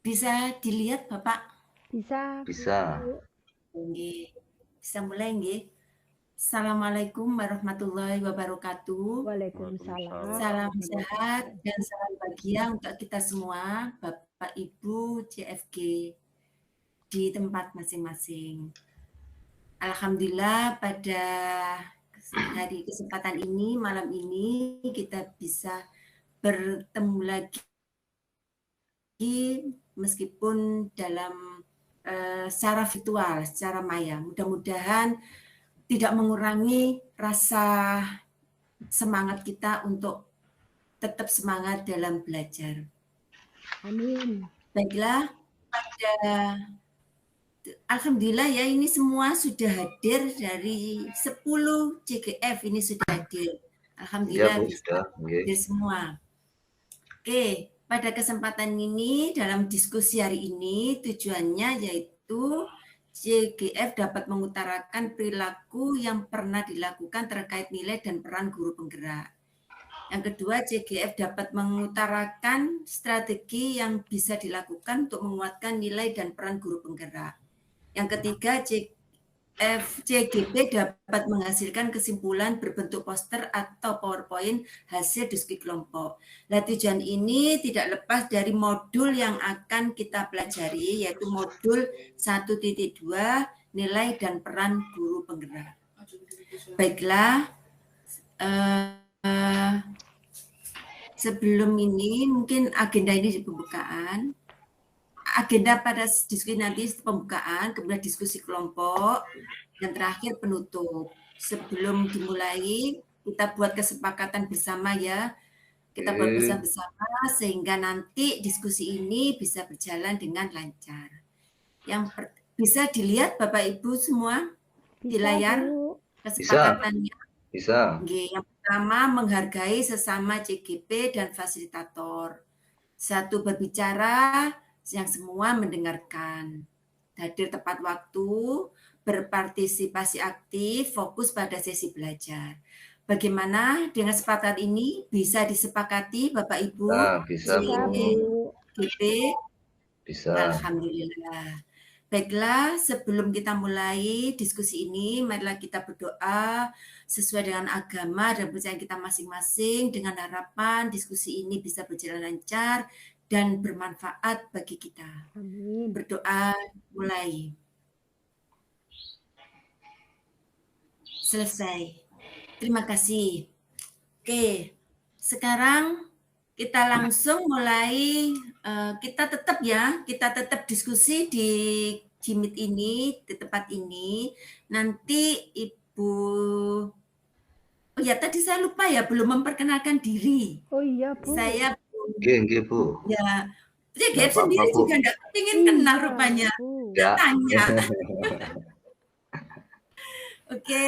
Bisa dilihat Bapak? Bisa. Bisa. Nggih. Bisa mulai nggih? Assalamualaikum warahmatullahi wabarakatuh. Waalaikumsalam. Salam sehat dan salam bahagia untuk kita semua, Bapak Ibu CFG di tempat masing-masing. Alhamdulillah pada hari kesempatan ini, malam ini kita bisa bertemu lagi meskipun dalam secara virtual, secara maya. Mudah-mudahan tidak mengurangi rasa semangat kita untuk tetap semangat dalam belajar. Amin. Baiklah, alhamdulillah ya ini semua sudah hadir dari 10 CGF ini sudah hadir. Alhamdulillah Ya, Bu, bisa sudah. hadir semua. Oke, pada kesempatan ini dalam diskusi hari ini tujuannya yaitu CGF dapat mengutarakan perilaku yang pernah dilakukan terkait nilai dan peran guru penggerak. Yang kedua, CGF dapat mengutarakan strategi yang bisa dilakukan untuk menguatkan nilai dan peran guru penggerak. Yang ketiga, CGP dapat menghasilkan kesimpulan berbentuk poster atau PowerPoint hasil diskusi kelompok. Nah, tujuan ini tidak lepas dari modul yang akan kita pelajari, yaitu modul 1.2 nilai dan peran guru penggerak. Baiklah, sebelum ini mungkin agenda ini di pembukaan. Agenda pada diskusi nanti pembukaan, kemudian diskusi kelompok, dan terakhir penutup. Sebelum dimulai, kita buat kesepakatan bersama ya. Kita buat bersama sehingga nanti diskusi ini bisa berjalan dengan lancar. Yang bisa dilihat Bapak Ibu semua di layar kesepakatannya. Bisa. Yang pertama, menghargai sesama CGP dan fasilitator. Satu, berbicara, yang semua mendengarkan. Hadir tepat waktu, berpartisipasi aktif, fokus pada sesi belajar. Bagaimana dengan sepakatan ini? Bisa disepakati Bapak Ibu? Bisa, CGP? Bisa. Alhamdulillah. Baiklah, sebelum kita mulai diskusi ini, marilah kita berdoa sesuai dengan agama dan percayaan kita masing-masing dengan harapan diskusi ini bisa berjalan lancar dan bermanfaat bagi kita. Amin. Berdoa mulai. Selesai. Terima kasih. Oke, sekarang kita langsung mulai. Kita tetap diskusi di Jimit ini, di tempat ini. Nanti Ibu, oh ya tadi saya lupa ya, belum memperkenalkan diri. Oh iya Bu. Saya Nggih, Bu. Ya, CGF sendiri juga enggak ingin kenal rupanya. Ya. Tanya. Oke.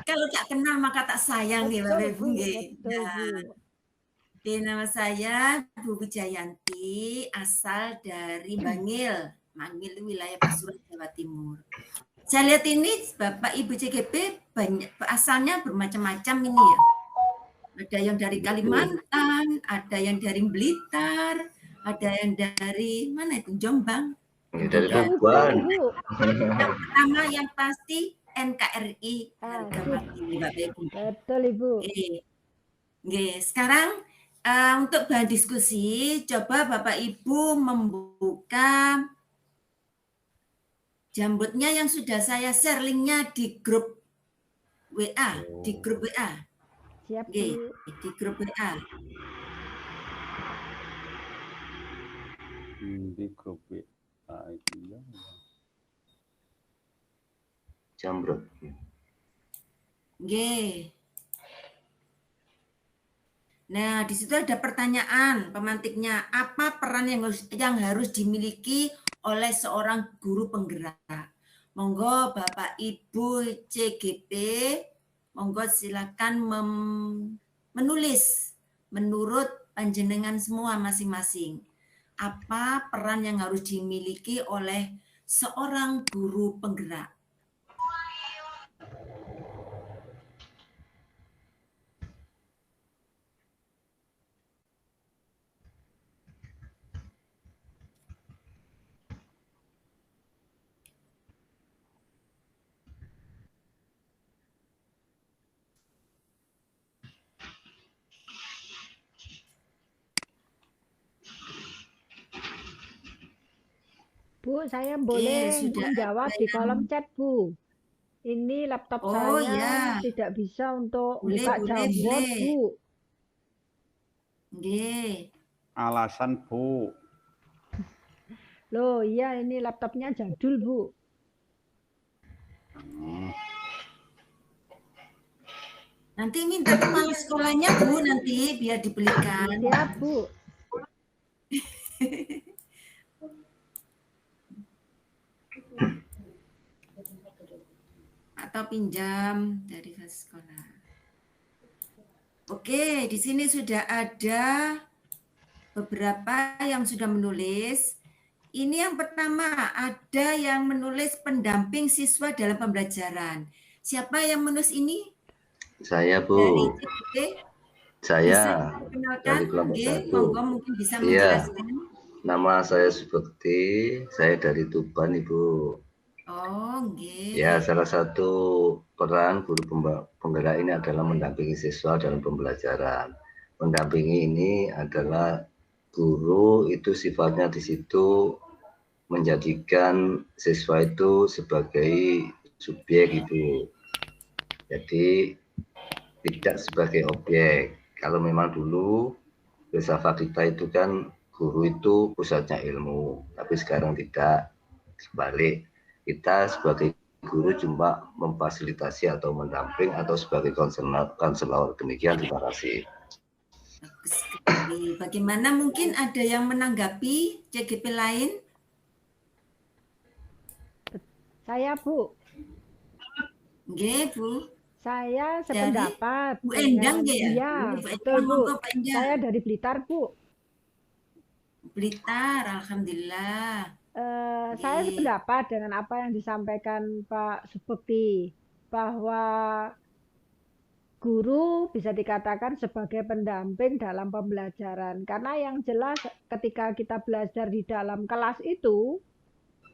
Kalau tak kenal maka tak sayang nih Bapak Ibu nggih. Oke, nama saya Bu Wijayanti, asal dari Bangil, wilayah Pasuruan, Jawa Timur. Saya lihat ini Bapak Ibu CGP banyak asalnya bermacam-macam ini ya. Ada yang dari Kalimantan, ada yang dari Blitar, ada yang dari mana itu Jombang. Dari Tuban. Yang pertama yang pasti NKRI harga mati Bapak Ibu. Betul Ibu. Oke, sekarang untuk bahan diskusi, coba Bapak Ibu membuka Jambutnya yang sudah saya share linknya di grup WA, di grup WA. Siap, Oke, di grup WA. Di grup WA itu ya. Jambrut. Oke. Nah, di situ ada pertanyaan pemantiknya. Apa peran yang harus dimiliki oleh seorang guru penggerak? Monggo Bapak Ibu CGP, monggo silakan menulis menurut panjenengan semua masing-masing. Apa peran yang harus dimiliki oleh seorang guru penggerak? Bu, saya boleh sudah menjawab ada di yang kolom chat, Bu. Ini laptop Oh saya ya, tidak bisa untuk boleh, buka boleh, Jamboard, boleh. Bu. Nggih. Alasan Bu. Loh, iya ini laptopnya jadul, Bu. Nanti minta kepala sekolahnya Bu nanti biar dibelikan. Siap, Bu. Atau pinjam dari sekolah. Oke, di sini sudah ada beberapa yang sudah menulis. Ini yang pertama, ada yang menulis pendamping siswa dalam pembelajaran. Siapa yang menulis ini? Saya, Bu. Dari CGP? Saya Bisa diperkenalkan? dari kelompok Nggih, 1. monggo mungkin bisa Iya. menjelaskan. Nama saya Subekti, saya dari Tuban, Ibu. Oh, nggih. Ya, salah satu peran guru penggerak ini adalah mendampingi siswa dalam pembelajaran. Mendampingi ini adalah guru itu sifatnya di situ menjadikan siswa itu sebagai subjek itu. Jadi tidak sebagai objek. Kalau memang dulu filsafat kita itu kan guru itu pusatnya ilmu, tapi sekarang tidak, sebalik. Kita sebagai guru cuma memfasilitasi atau mendamping atau sebagai konselor. Demikian, terima kasih. Bagus sekali. Bagaimana mungkin ada yang menanggapi CGP lain? Saya, Bu. Nggih, Bu. Saya sependapat. Bu Endang ya? Iya, Bu betul, Endang, Bu. monggo, Pak Endang. Saya dari Blitar, Bu. Blitar, alhamdulillah. Saya sependapat dengan apa yang disampaikan Pak Subekti, bahwa guru bisa dikatakan sebagai pendamping dalam pembelajaran. Karena yang jelas ketika kita belajar di dalam kelas itu,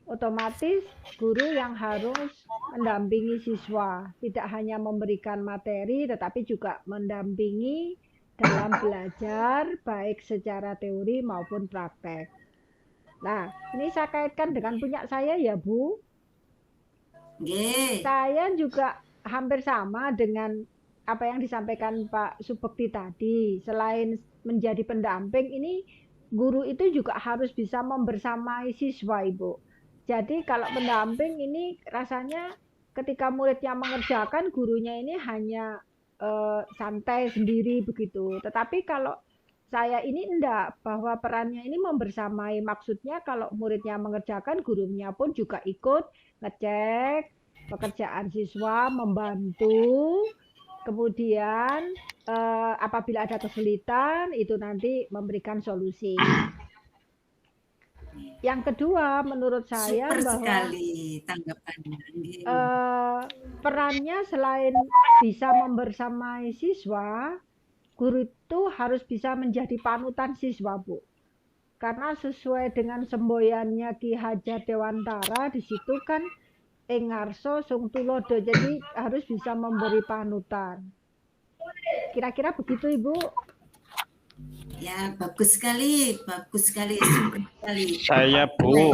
otomatis guru yang harus mendampingi siswa, tidak hanya memberikan materi tetapi juga mendampingi dalam belajar baik secara teori maupun praktek. Nah, ini saya kaitkan dengan punya saya ya, Bu. Nggih. Saya juga hampir sama dengan apa yang disampaikan Pak Subekti tadi. Selain menjadi pendamping, ini guru itu juga harus bisa membersamai siswa, Ibu. Jadi kalau pendamping ini rasanya ketika muridnya mengerjakan, gurunya ini hanya santai sendiri begitu. Tetapi kalau saya ini enggak, bahwa perannya ini membersamai. Maksudnya kalau muridnya mengerjakan, gurunya pun juga ikut ngecek pekerjaan siswa, membantu. Kemudian apabila ada kesulitan, itu nanti memberikan solusi. Yang kedua, menurut saya Super bahwa sekali tanggapannya. Perannya selain bisa membersamai siswa, guru itu harus bisa menjadi panutan siswa, Bu. Karena sesuai dengan semboyannya Ki Hajar Dewantara, di situ kan Engarso Sung Tulodo, jadi harus bisa memberi panutan. Kira-kira begitu, Ibu. Ya, bagus sekali, super sekali. Saya, Bu.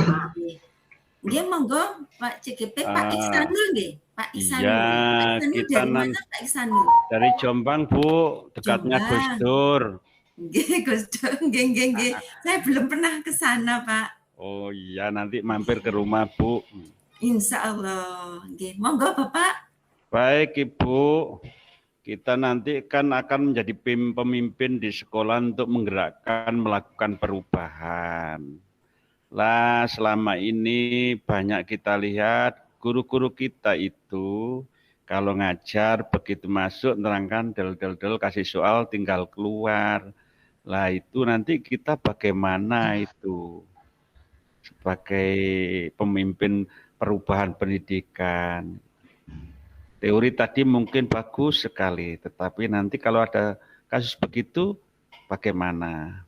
Nggih, monggo Pak CGP, Pak Iksanul nggih. Pak Iksanul. Iya, Pak Iksanul kita dari mana Pak Iksanul? Dari Jombang, Bu, dekatnya Jombang. Gus Dur. Nggih, Gus Dur, nggih. Saya belum pernah ke sana, Pak. Oh iya, nanti mampir ke rumah, Bu. Insya Allah. Nggih, monggo Bapak. Baik, Ibu. Kita nanti kan akan menjadi pemimpin di sekolah untuk menggerakkan, melakukan perubahan. Lah, selama ini banyak kita lihat guru-guru kita itu kalau ngajar begitu masuk nerangkan del kasih soal tinggal keluar. Lah itu nanti kita bagaimana itu sebagai pemimpin perubahan pendidikan. Teori tadi mungkin bagus sekali, tetapi nanti kalau ada kasus begitu bagaimana?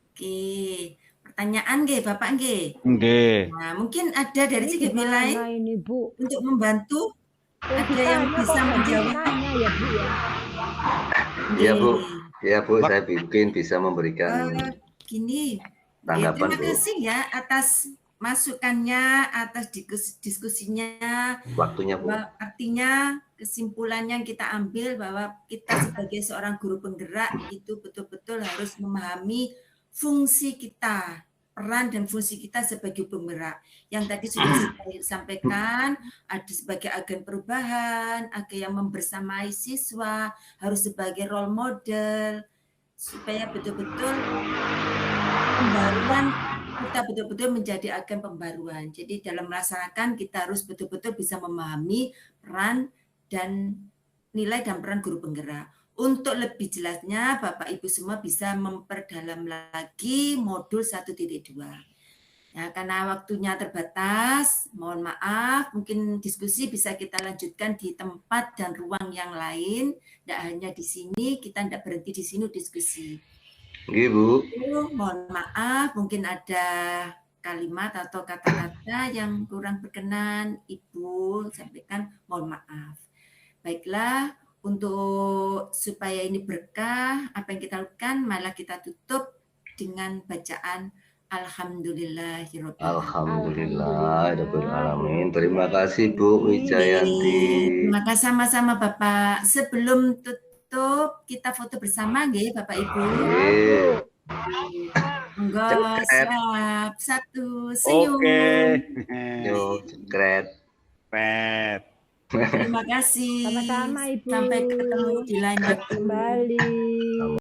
Oke. Pertanyaan nggih, Bapak nggih. Nggih. Nah, mungkin ada dari CGP lain ini, Bu? untuk membantu. Ada yang bisa menjawab. Ya, Bu ya. Iya, Bu. Ya, Bu, saya mungkin bisa memberikan gini. tanggapan, Terima kasih ya atas masukannya, atas diskusinya. Waktunya, Bu. Artinya kesimpulannya yang kita ambil bahwa kita sebagai seorang guru penggerak itu betul-betul harus memahami fungsi kita, peran dan fungsi kita sebagai penggerak. Yang tadi sudah saya sampaikan, ada sebagai agen perubahan, agen yang membersamai siswa, harus sebagai role model, supaya betul-betul pembaruan kita betul-betul menjadi agen pembaruan. Jadi dalam melaksanakan kita harus betul-betul bisa memahami peran dan nilai dan peran guru penggerak. Untuk lebih jelasnya, Bapak Ibu semua bisa memperdalam lagi modul 1.2. Ya, karena waktunya terbatas, mohon maaf, mungkin diskusi bisa kita lanjutkan di tempat dan ruang yang lain, tidak hanya di sini, kita tidak berhenti di sini diskusi. Ibu. Mohon maaf, mungkin ada kalimat atau kata-kata yang kurang berkenan, Ibu sampaikan, mohon maaf. Baiklah, untuk supaya ini berkah, apa yang kita lakukan, malah kita tutup dengan bacaan Alhamdulillahirobbilalamin. Alhamdulillahirabbil alamin. Terima kasih Bu Wijayanti. Terima kasih sama-sama Bapak. Sebelum tutup, kita foto bersama nggih Bapak Ibu. Monggo, siap. 1, senyum. Oke. Yuk, jekret. Pet. Terima kasih. Sama-sama Ibu. Sampai ketemu di lain waktu. Kembali.